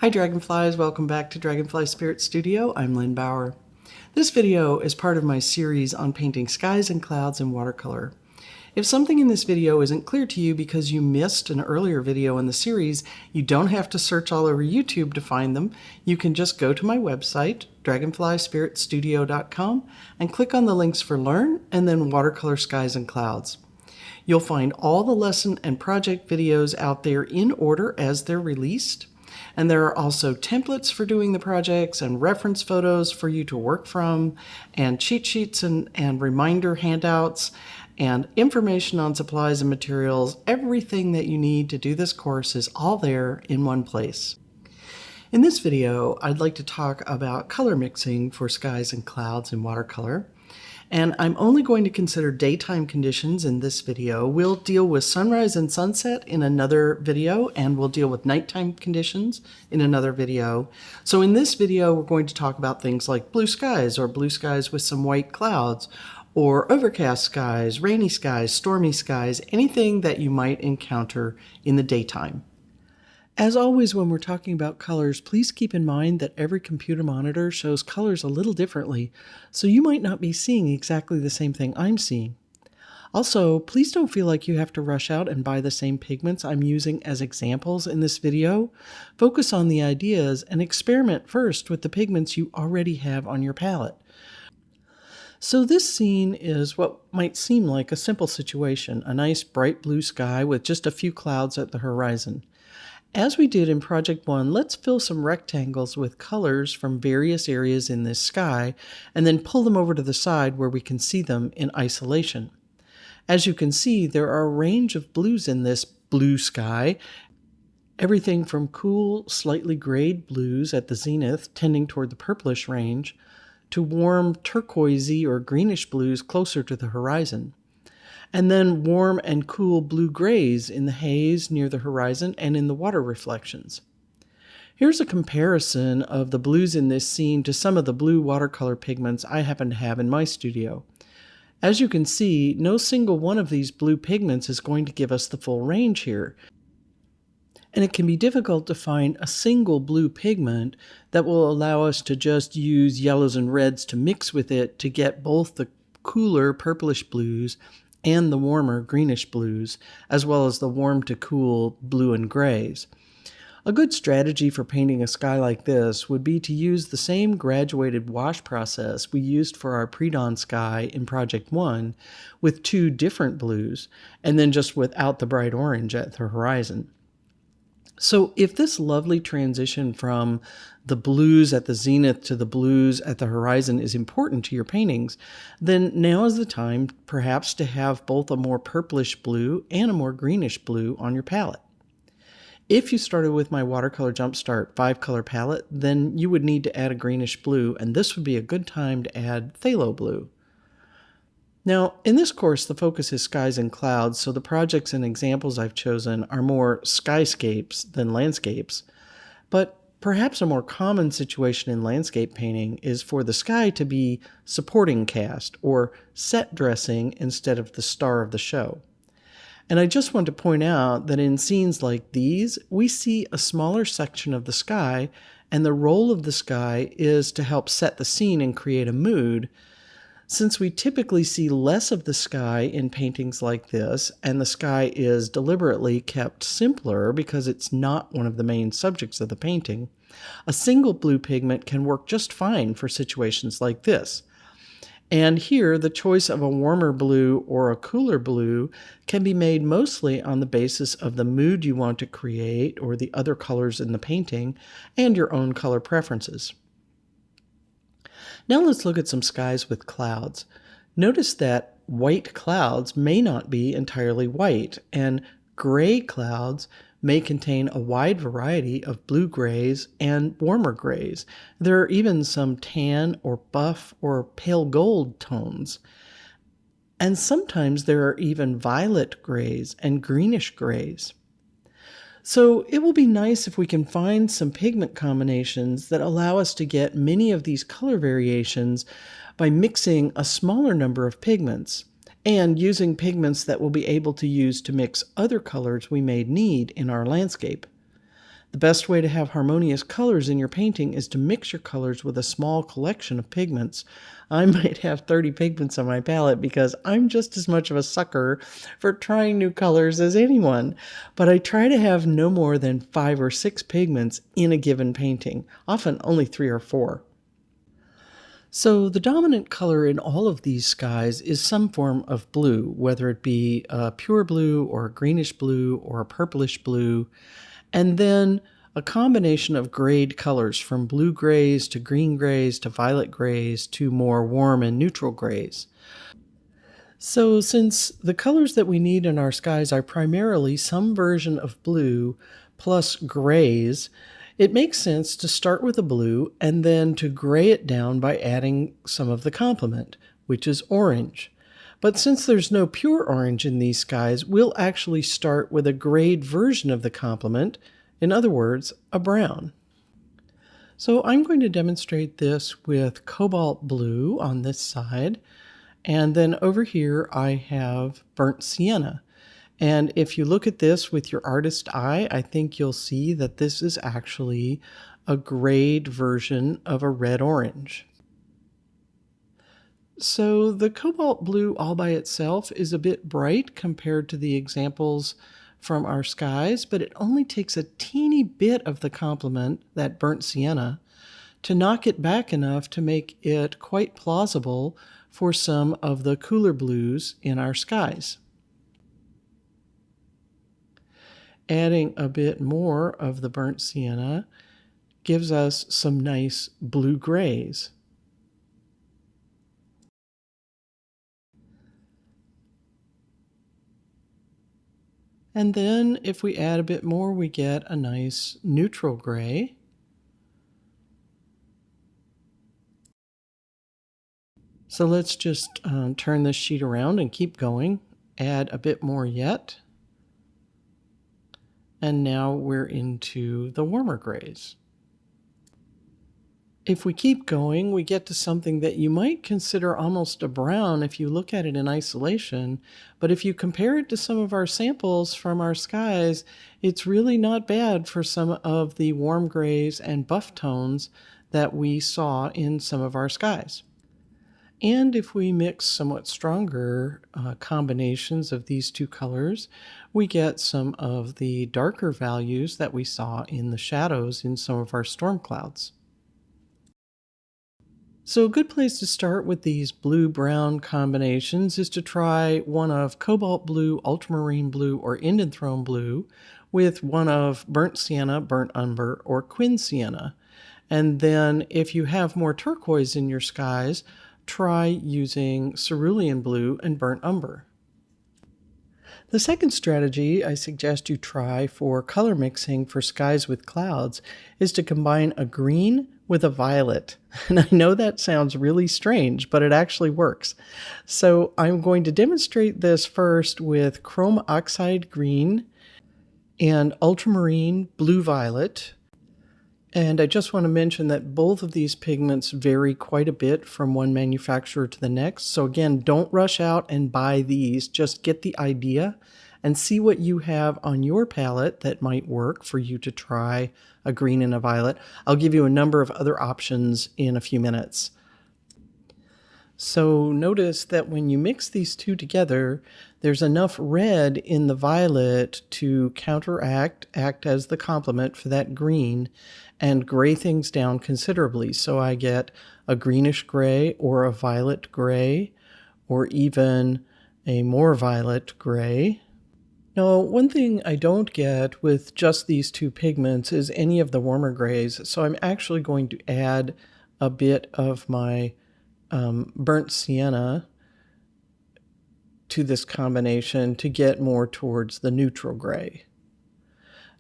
Hi Dragonflies, welcome back to Dragonfly Spirit Studio. I'm Lynn Bauer. This video is part of my series on painting skies and clouds in watercolor. If something in this video isn't clear to you because you missed an earlier video in the series, you don't have to search all over YouTube to find them. You can just go to my website, dragonflyspiritstudio.com, and click on the links for Learn and then Watercolor Skies and Clouds. You'll find all the lesson and project videos out there in order as they're released. And there are also templates for doing the projects and reference photos for you to work from, and cheat sheets and reminder handouts, and information on supplies and materials. Everything that you need to do this course is all there in one place. In this video, I'd like to talk about color mixing for skies and clouds in watercolor. And I'm only going to consider daytime conditions in this video. We'll deal with sunrise and sunset in another video, and we'll deal with nighttime conditions in another video. So in this video, we're going to talk about things like blue skies, or blue skies with some white clouds, or overcast skies, rainy skies, stormy skies, anything that you might encounter in the daytime. As always, when we're talking about colors, please keep in mind that every computer monitor shows colors a little differently, so you might not be seeing exactly the same thing I'm seeing. Also, please don't feel like you have to rush out and buy the same pigments I'm using as examples in this video. Focus on the ideas and experiment first with the pigments you already have on your palette. So this scene is what might seem like a simple situation, a nice bright blue sky with just a few clouds at the horizon. As we did in Project 1, let's fill some rectangles with colors from various areas in this sky, and then pull them over to the side where we can see them in isolation. As you can see, there are a range of blues in this blue sky, everything from cool, slightly grayed blues at the zenith, tending toward the purplish range, to warm turquoisey or greenish blues closer to the horizon. And then warm and cool blue-grays in the haze near the horizon and in the water reflections. Here's a comparison of the blues in this scene to some of the blue watercolor pigments I happen to have in my studio. As you can see, no single one of these blue pigments is going to give us the full range here. And it can be difficult to find a single blue pigment that will allow us to just use yellows and reds to mix with it to get both the cooler purplish blues and the warmer greenish blues, as well as the warm to cool blue and grays. A good strategy for painting a sky like this would be to use the same graduated wash process we used for our pre-dawn sky in Project 1 with two different blues, and then just without the bright orange at the horizon. So if this lovely transition from the blues at the zenith to the blues at the horizon is important to your paintings, then now is the time perhaps to have both a more purplish blue and a more greenish blue on your palette. If you started with my Watercolor Jumpstart 5-color palette, then you would need to add a greenish blue, and this would be a good time to add phthalo blue. Now, in this course, the focus is skies and clouds, so the projects and examples I've chosen are more skyscapes than landscapes. But perhaps a more common situation in landscape painting is for the sky to be supporting cast, or set dressing instead of the star of the show. And I just want to point out that in scenes like these, we see a smaller section of the sky, and the role of the sky is to help set the scene and create a mood. Since we typically see less of the sky in paintings like this, and the sky is deliberately kept simpler because it's not one of the main subjects of the painting, a single blue pigment can work just fine for situations like this. And here, the choice of a warmer blue or a cooler blue can be made mostly on the basis of the mood you want to create or the other colors in the painting and your own color preferences. Now let's look at some skies with clouds. Notice that white clouds may not be entirely white, and gray clouds may contain a wide variety of blue grays and warmer grays. There are even some tan or buff or pale gold tones. And sometimes there are even violet grays and greenish grays. So it will be nice if we can find some pigment combinations that allow us to get many of these color variations by mixing a smaller number of pigments and using pigments that we'll be able to use to mix other colors we may need in our landscape. The best way to have harmonious colors in your painting is to mix your colors with a small collection of pigments. I might have 30 pigments on my palette because I'm just as much of a sucker for trying new colors as anyone. But I try to have no more than 5 or 6 pigments in a given painting, often only 3 or 4. So the dominant color in all of these skies is some form of blue, whether it be a pure blue or a greenish blue or a purplish blue, and then a combination of grayed colors from blue grays to green grays to violet grays to more warm and neutral grays. So since the colors that we need in our skies are primarily some version of blue plus grays, it makes sense to start with a blue and then to gray it down by adding some of the complement, which is orange. But since there's no pure orange in these skies, we'll actually start with a grayed version of the complement, in other words, a brown. So I'm going to demonstrate this with cobalt blue on this side, and then over here I have burnt sienna. And if you look at this with your artist eye, I think you'll see that this is actually a grayed version of a red-orange. So the cobalt blue all by itself is a bit bright compared to the examples from our skies, but it only takes a teeny bit of the complement, that burnt sienna, to knock it back enough to make it quite plausible for some of the cooler blues in our skies. Adding a bit more of the burnt sienna gives us some nice blue grays. And then if we add a bit more, we get a nice neutral gray. So let's just turn this sheet around and keep going. Add a bit more yet. And now we're into the warmer grays. If we keep going, we get to something that you might consider almost a brown if you look at it in isolation, but if you compare it to some of our samples from our skies, it's really not bad for some of the warm grays and buff tones that we saw in some of our skies. And if we mix somewhat stronger combinations of these two colors, we get some of the darker values that we saw in the shadows in some of our storm clouds. So a good place to start with these blue-brown combinations is to try one of cobalt blue, ultramarine blue, or indanthrone blue with one of burnt sienna, burnt umber, or quin sienna. And then if you have more turquoise in your skies, try using cerulean blue and burnt umber. The second strategy I suggest you try for color mixing for skies with clouds is to combine a green with a violet. And I know that sounds really strange, but it actually works. So I'm going to demonstrate this first with chrome oxide green and ultramarine blue violet. And I just want to mention that both of these pigments vary quite a bit from one manufacturer to the next. So again, don't rush out and buy these. Just get the idea and see what you have on your palette that might work for you to try a green and a violet. I'll give you a number of other options in a few minutes. So notice that when you mix these two together, there's enough red in the violet to act as the complement for that green, and gray things down considerably. So I get a greenish gray or a violet gray, or even a more violet gray. Now, one thing I don't get with just these two pigments is any of the warmer grays, so I'm actually going to add a bit of my burnt sienna to this combination to get more towards the neutral gray.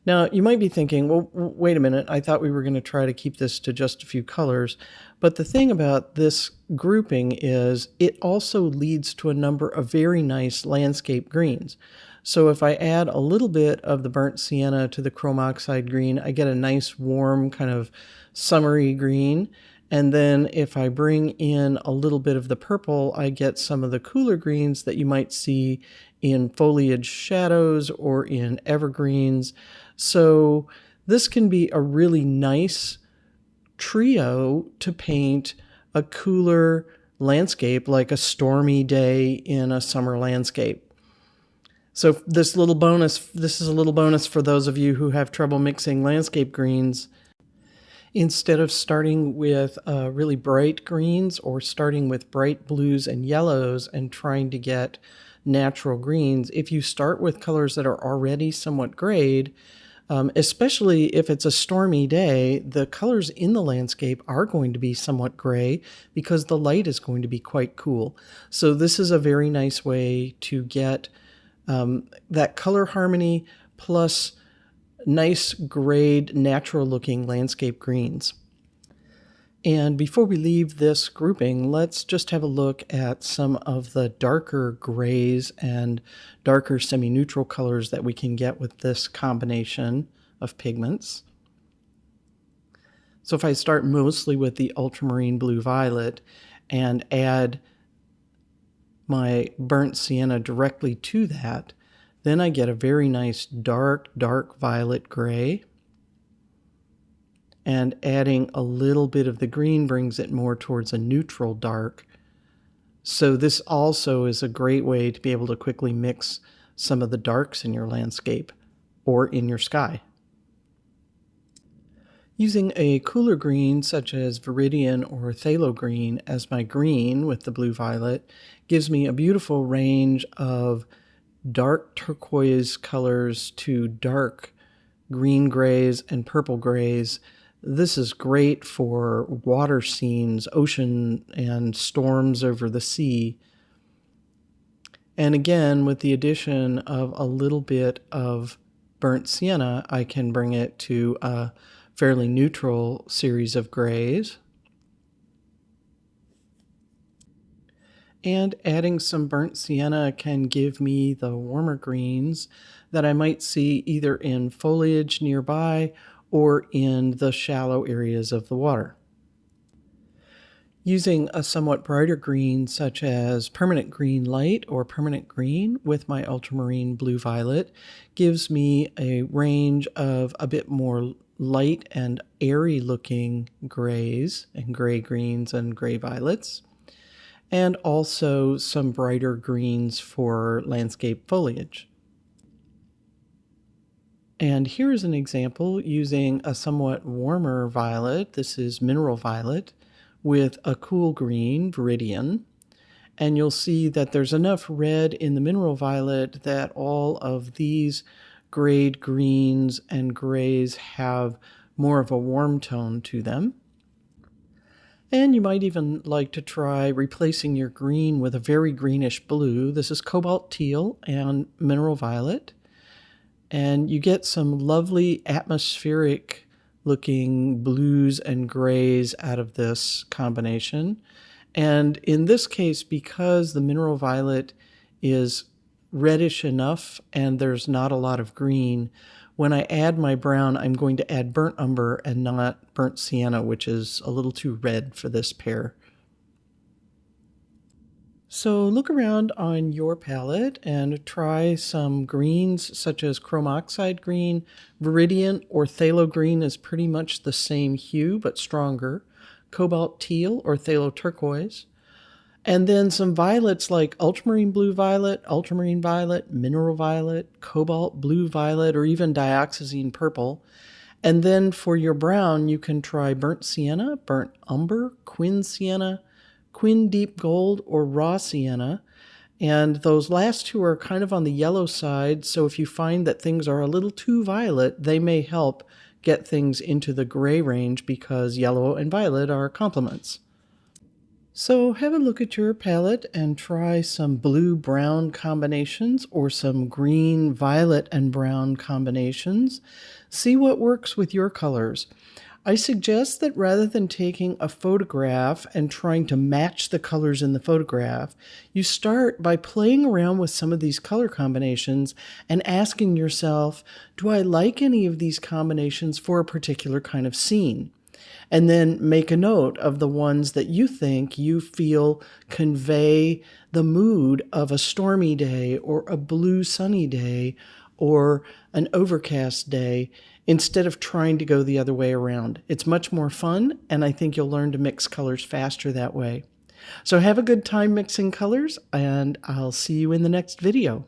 Now, you might be thinking, well, wait a minute, I thought we were going to try to keep this to just a few colors. But the thing about this grouping is it also leads to a number of very nice landscape greens. So if I add a little bit of the burnt sienna to the chrome oxide green, I get a nice warm kind of summery green. And then if I bring in a little bit of the purple, I get some of the cooler greens that you might see in foliage shadows or in evergreens. So This can be a really nice trio to paint a cooler landscape, like a stormy day in a summer landscape. So this is a little bonus for those of you who have trouble mixing landscape greens. Instead of starting with really bright greens or starting with bright blues and yellows and trying to get natural greens, if you start with colors that are already somewhat grayed, especially if it's a stormy day, the colors in the landscape are going to be somewhat gray because the light is going to be quite cool. So this is a very nice way to get that color harmony plus nice grayed, natural looking landscape greens. And before we leave this grouping, let's just have a look at some of the darker grays and darker semi-neutral colors that we can get with this combination of pigments. So if I start mostly with the ultramarine blue violet and add my burnt sienna directly to that, then I get a very nice dark violet gray. And adding a little bit of the green brings it more towards a neutral dark. So this also is a great way to be able to quickly mix some of the darks in your landscape or in your sky. Using a cooler green such as Viridian or Phthalo green as my green with the blue violet gives me a beautiful range of dark turquoise colors to dark green grays and purple grays. This is great for water scenes, ocean and storms over the sea. And again, with the addition of a little bit of burnt sienna, I can bring it to a fairly neutral series of grays. And adding some burnt sienna can give me the warmer greens that I might see either in foliage nearby or in the shallow areas of the water. Using a somewhat brighter green such as permanent green light or permanent green with my ultramarine blue violet gives me a range of a bit more light and airy looking grays and gray greens and gray violets, and also some brighter greens for landscape foliage. And here is an example using a somewhat warmer violet. This is mineral violet with a cool green, Viridian. And you'll see that there's enough red in the mineral violet that all of these grayed greens and grays have more of a warm tone to them. And you might even like to try replacing your green with a very greenish blue. This is cobalt teal and mineral violet. And you get some lovely atmospheric looking blues and grays out of this combination. And in this case, because the mineral violet is reddish enough and there's not a lot of green, when I add my brown, I'm going to add burnt umber and not burnt sienna, which is a little too red for this pair. So look around on your palette and try some greens such as chrome oxide green. Viridian or phthalo green is pretty much the same hue but stronger. Cobalt teal or phthalo turquoise. And then some violets like ultramarine blue violet, ultramarine violet, mineral violet, cobalt blue violet, or even dioxazine purple. And then for your brown, you can try burnt sienna, burnt umber, quin sienna, quin deep gold, or raw sienna. And those last two are kind of on the yellow side, so if you find that things are a little too violet, they may help get things into the gray range because yellow and violet are complements. So have a look at your palette and try some blue-brown combinations or some green-violet and brown combinations. See what works with your colors. I suggest that rather than taking a photograph and trying to match the colors in the photograph, you start by playing around with some of these color combinations and asking yourself, do I like any of these combinations for a particular kind of scene? And then make a note of the ones that you think you feel convey the mood of a stormy day or a blue sunny day or an overcast day instead of trying to go the other way around. It's much more fun, and I think you'll learn to mix colors faster that way. So have a good time mixing colors, and I'll see you in the next video.